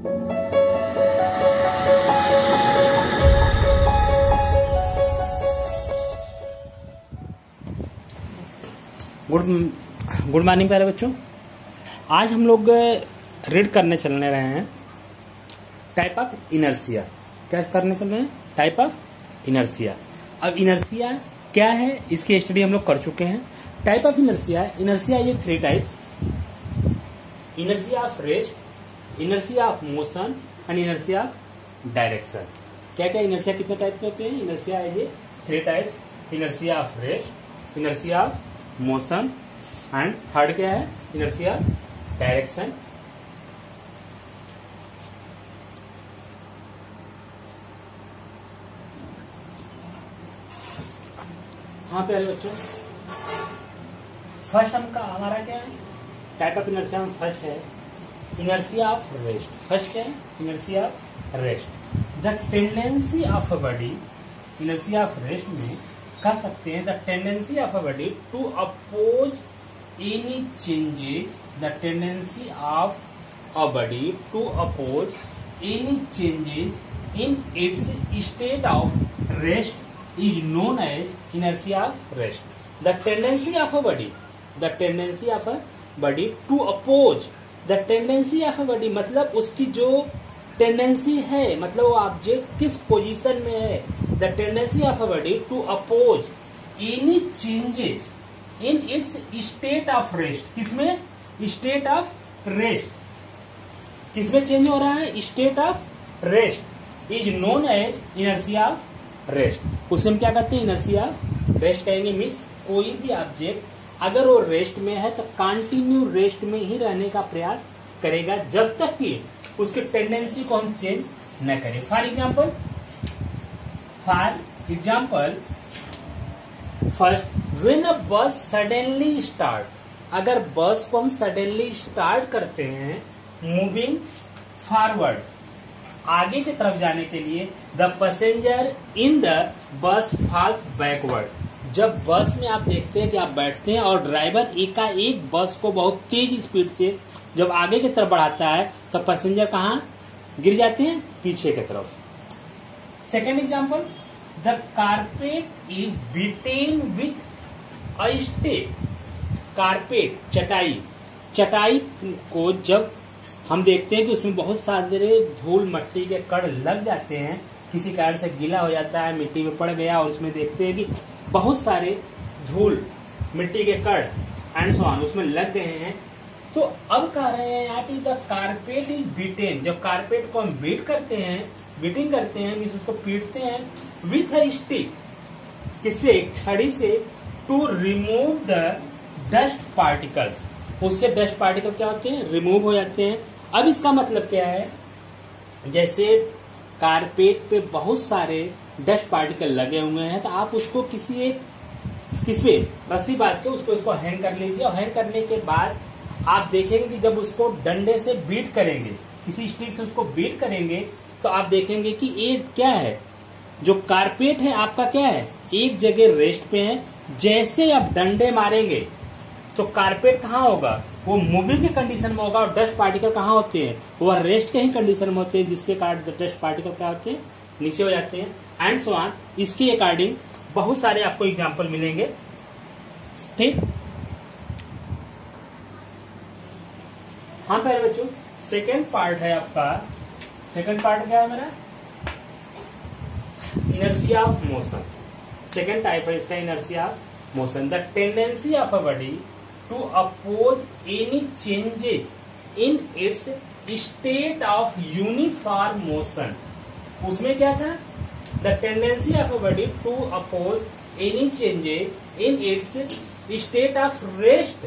Good morning प्यारे बच्चों। आज हम लोग रीड करने चलने रहे हैं टाइप ऑफ इनर्शिया। क्या करने चल रहे हैं? Type of inertia. अब इनर्शिया क्या है इसकी स्टडी हम लोग कर चुके हैं। टाइप ऑफ इनर्शिया ये 3 types: inertia of rest, inertia of motion and inertia of direction. क्या क्या इनर्शिया कितने टाइप के होते हैं? इनर्शिया ये 3 types: inertia of rest, inertia of motion and third क्या है? Inertia direction. हाँ प्यारे बच्चों, फर्स्ट हमारा क्या है? टाइप ऑफ इनर्शिया में फर्स्ट है इनर्शिया ऑफ रेस्ट। फर्स्ट क्या है? Inertia of rest. The tendency of a body, inertia of rest में कह सकते हैं the tendency of a body to oppose any changes, the tendency of a body to oppose any changes in its state of rest is known as inertia of rest. The tendency of a body to oppose, the tendency of a body मतलब उसकी जो tendency है, मतलब वो object किस position में है। The tendency of a body to oppose any changes in its state of rest. किसमें? State of rest. किसमें चेंज हो रहा है? State of rest is known as inertia of rest. उसे हम क्या कहते हैं? इनर्शिया ऑफ रेस्ट कहेंगे। मीन्स कोई भी ऑब्जेक्ट अगर वो रेस्ट में है तो कंटिन्यू रेस्ट में ही रहने का प्रयास करेगा जब तक कि उसकी टेंडेंसी को हम चेंज न करें। For example first, when a बस सडनली स्टार्ट, अगर बस को हम सडनली स्टार्ट करते हैं मूविंग फॉरवर्ड, आगे की तरफ जाने के लिए, the passenger in the bus falls backward. जब बस में आप देखते हैं कि आप बैठते हैं और ड्राइवर एकाएक बस को बहुत तेज स्पीड से जब आगे की तरफ बढ़ाता है तो पैसेंजर कहाँ गिर जाते हैं? पीछे की तरफ। Second example, the carpet is beaten with a stick. Carpet चटाई को जब हम देखते हैं कि उसमें बहुत सारे धूल मट्टी के कण लग जाते हैं, किसी कारण से गीला हो जाता है, मिट्टी में पड़ गया और उसमें देखते हैं कि बहुत सारे धूल मिट्टी के कण एंड सो ऑन उसमें लग गए हैं, तो अब कह रहे हैं यहाँ पे द कारपेट इज बीटेन। जब कारपेट को हम बीटिंग करते हैं मीन्स उसको पीटते हैं विथ अ स्टिक, किससे? एक छड़ी से, to remove the dust particles. उससे डस्ट पार्टिकल क्या होते हैं? रिमूव हो जाते हैं। अब इसका मतलब क्या है? जैसे कारपेट पे बहुत सारे डस्ट पार्टिकल लगे हुए हैं तो आप उसको किस पे रस्सी बांध के उसको हैंग कर लीजिए और हैंग करने के बाद आप देखेंगे कि जब उसको डंडे से बीट करेंगे, किसी स्टिक से उसको बीट करेंगे तो आप देखेंगे कि ये क्या है? जो कारपेट है आपका क्या है? एक जगह रेस्ट पे है। जैसे आप डंडे मारेंगे तो कारपेट कहाँ होगा? वो मूविंग के कंडीशन में होगा और डस्ट पार्टिकल कहाँ होते हैं? वो रेस्ट के ही कंडीशन में होते हैं, जिसके कारण डस्ट पार्टिकल क्या होते हैं? नीचे हो जाते हैं एंड सो ऑन। इसके अकॉर्डिंग बहुत सारे आपको एग्जाम्पल मिलेंगे। ठीक, हाँ प्यारे बच्चों, सेकेंड पार्ट है आपका। सेकेंड पार्ट क्या है मेरा? Inertia of motion. Second type है इसका inertia of motion. The tendency of a body to oppose any changes in its state of uniform motion. उसमें क्या था? The tendency of a body to oppose any changes in its state of rest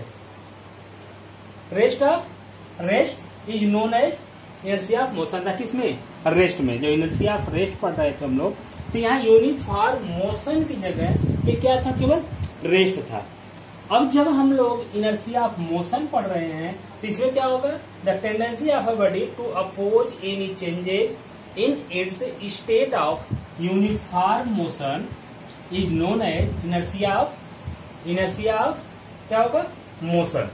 is known as inertia of motion. था किसमें? Rest में। जो inertia of rest पढ़ रहे थे हम लोग, तो यहाँ यूनिफॉर्म मोशन की जगह पे क्या था? केवल रेस्ट था। अब जब हम लोग इनर्शिया ऑफ मोशन पढ़ रहे हैं तो इसमें क्या होगा? The tendency of a body to oppose any changes in its state of uniform motion is known as inertia of क्या होगा? मोशन।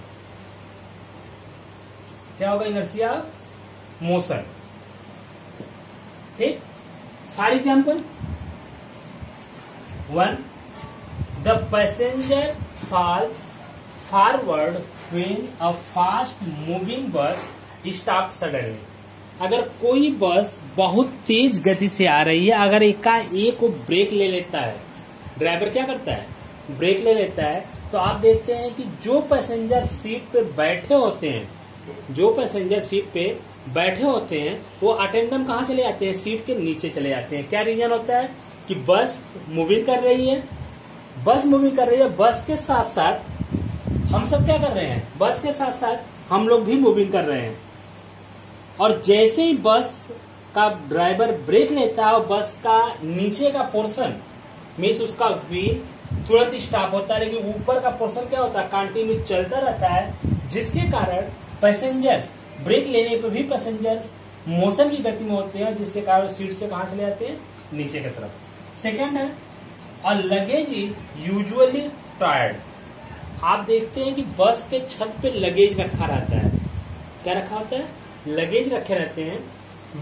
क्या होगा? Inertia of motion. ठीक। For example, 1, the passenger fall forward when a fast moving bus stop suddenly. अगर कोई बस बहुत तेज गति से आ रही है, अगर एकाएक वो ब्रेक ले लेता है, ड्राइवर क्या करता है, ब्रेक ले लेता है, तो आप देखते हैं कि जो पैसेंजर सीट पे बैठे होते हैं, जो पैसेंजर सीट पे बैठे होते हैं, वो अटेंडम कहाँ चले जाते हैं, सीट के नीचे चले जाते हैं। क्या रीजन होता है कि बस मूविंग कर रही है, बस मूविंग कर रही है, बस के साथ साथ हम सब क्या कर रहे हैं, बस के साथ साथ हम लोग भी मूविंग कर रहे हैं। और जैसे ही बस का ड्राइवर ब्रेक लेता है और बस का नीचे का पोर्शन मीन्स उसका व्हील तुरंत स्टॉप होता है, लेकिन ऊपर का पोर्शन क्या होता है, कंटिन्यू चलता रहता है, जिसके कारण पैसेंजर्स ब्रेक लेने पे भी पैसेंजर्स मोशन की गति में होते हैं, जिसके कारण सीट से कहां चले जाते हैं, नीचे की तरफ। सेकेंड है, अ लगेज इज यूजुअली टायर्ड। आप देखते हैं कि बस के छत पे लगेज रखा रहता है। क्या रखा होता है, लगेज रखे रहते हैं।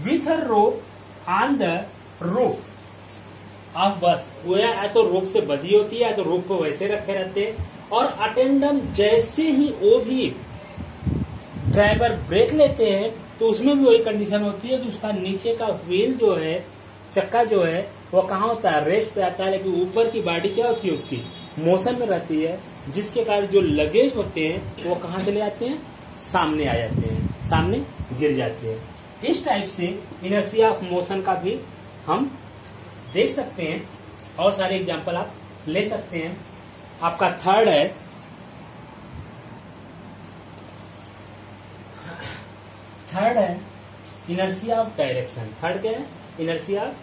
With a rope on the roof of बस, वो या तो रोप से बधी होती है या तो रोप को वैसे रखे रहते हैं। और अटेंडम जैसे ही वो भी ड्राइवर ब्रेक लेते हैं तो उसमें भी वही कंडीशन होती है कि उसका नीचे का व्हील जो है, चक्का जो है, वो कहाँ होता है, रेस्ट पे आता है, लेकिन ऊपर की बॉडी क्या होती है, उसकी मोशन में रहती है, जिसके कारण जो लगेज होते हैं वो कहाँ चले जाते हैं, सामने आ जाते हैं, सामने गिर जाते हैं। इस टाइप से इनर्शिया ऑफ मोशन का भी हम देख सकते हैं और सारे एग्जांपल आप ले सकते हैं। आपका थर्ड है, इनर्शिया ऑफ डायरेक्शन। थर्ड क्या है, inertia of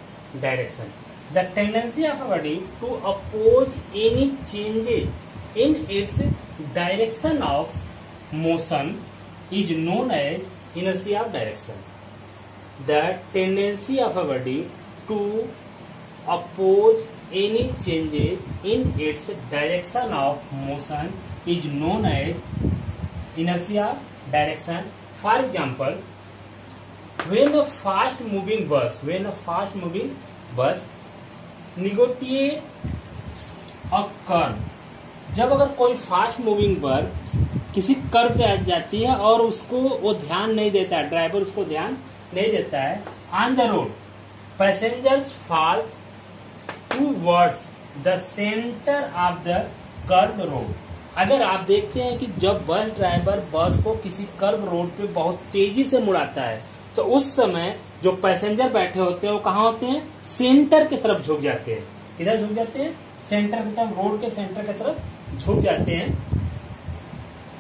direction. The tendency of a body to oppose any changes in its direction of motion is known as inertia of direction. The tendency of a body to oppose any changes in its direction of motion is known as inertia of direction. For example, when a fast moving bus negotiate a curve, जब अगर कोई fast moving बस किसी curve पे आ जाती है और उसको वो ध्यान नहीं देता है, ड्राइवर उसको ध्यान नहीं देता है, on the road passengers fall towards the centre of the curve road. अगर आप देखते हैं कि जब बस ड्राइवर बस को किसी कर्व रोड पे बहुत तेजी से मुड़ाता है, तो उस समय जो पैसेंजर बैठे होते हैं वो कहाँ होते हैं, सेंटर की तरफ झुक जाते हैं। इधर झुक जाते हैं, सेंटर की तरफ, रोड के सेंटर की तरफ झुक जाते हैं।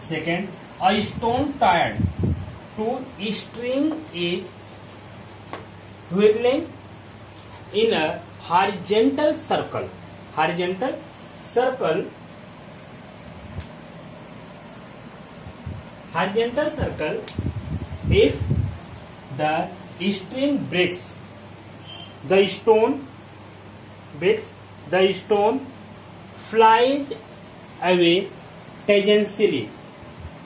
सेकेंड, अ स्टोन टायर्ड to string is whirling in a horizontal circle. Horizontal circle, horizontal circle, if the string breaks, the stone breaks, the stone flies away tangentially.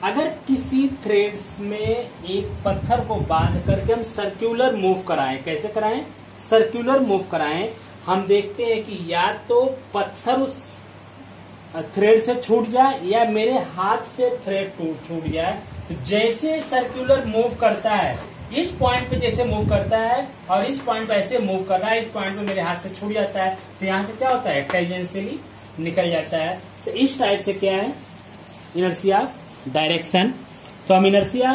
अगर किसी थ्रेड्स में एक पत्थर को बांध करके हम सर्कुलर मूव कराएं, कैसे कराएं, सर्कुलर मूव कराएं, हम देखते हैं कि या तो पत्थर उस थ्रेड से छूट जाए या मेरे हाथ से थ्रेड छूट जाए। तो जैसे सर्कुलर मूव करता है, इस पॉइंट पे जैसे मूव करता है और इस पॉइंट पे ऐसे मूव कर रहा है, इस पॉइंट पे मेरे हाथ से छूट जाता है, तो यहाँ से क्या होता है, टेंजेंशियली निकल जाता है। तो इस टाइप से क्या है, इनर्शिया ऑफ डायरेक्शन। तो हम इनर्शिया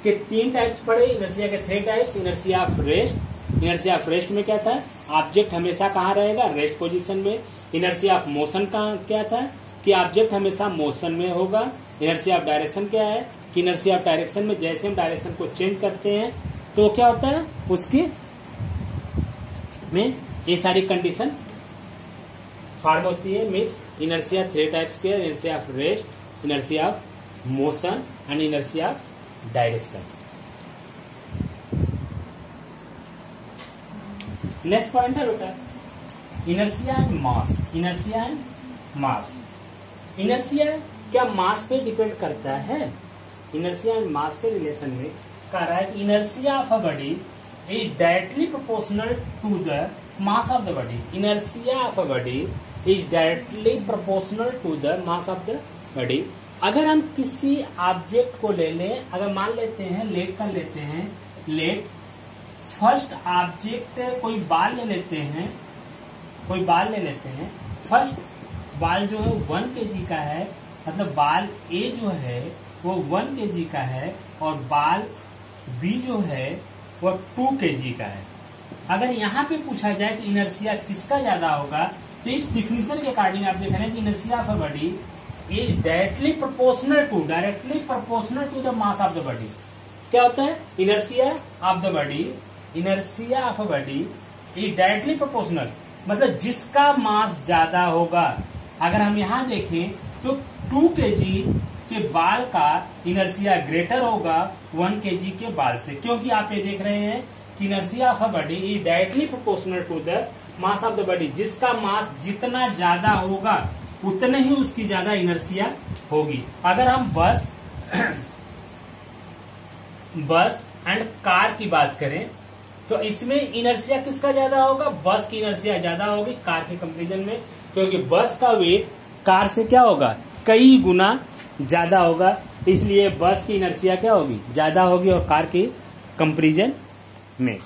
के 3 टाइप्स पढ़े, इनर्शिया के 3 types. Inertia of rest, inertia of rest में क्या था, ऑब्जेक्ट हमेशा कहाँ रहेगा, रेस्ट पोजीशन में। इनर्शिया ऑफ मोशन का क्या था कि ऑब्जेक्ट हमेशा मोशन में होगा। इनर्शिया ऑफ डायरेक्शन क्या है कि इनर्शिया ऑफ डायरेक्शन में जैसे हम डायरेक्शन को चेंज करते हैं तो क्या होता है, उसकी में ये सारी कंडीशन फॉर्म होती है। मीन्स इनर्शिया 3 टाइप्स के, inertia of rest, inertia of motion and inertia of direction. Next point है बेटा, inertia and mass. Inertia and mass, inertia क्या मास पे डिपेंड करता है? इनर्शिया एंड मास के रिलेशन में कह रहा है कि inertia of a body is directly proportional to the mass of the body. Inertia of a body is directly proportional to the mass of the body. अगर हम किसी ऑब्जेक्ट को ले लें, अगर मान लेते हैं लेट कर लेते हैं, लेट फर्स्ट ऑब्जेक्ट कोई बाल ले लेते हैं, फर्स्ट बाल जो है 1 kg का है, मतलब बाल ए जो है वो 1 kg का है और बाल बी जो है वो 2 kg का है। अगर यहाँ पे पूछा जाए कि इनर्शिया किसका ज्यादा होगा, तो इस डिफिनेशन के अकॉर्डिंग आप देख रहे हैं कि inertia of a body is directly proportional to the mass of the body. क्या होता है inertia of the body? Inertia of a body is directly proportional, मतलब जिसका मास ज्यादा होगा। अगर हम यहाँ देखें तो 2 kg के बाल का इनर्शिया ग्रेटर होगा 1 kg के बाल से, क्योंकि आप ये देख रहे हैं कि inertia of a body is directly proportional to the mass of the body. जिसका मास जितना ज्यादा होगा उतने ही उसकी ज्यादा इनर्शिया होगी। अगर हम बस एंड कार की बात करें तो इसमें इनर्शिया किसका ज्यादा होगा? बस की इनर्शिया ज्यादा होगी कार के कंपेरिजन में, क्योंकि बस का वेट कार से क्या होगा? कई गुना ज्यादा होगा, इसलिए बस की इनर्शिया क्या होगी? ज्यादा होगी और कार के कंपेरिजन में।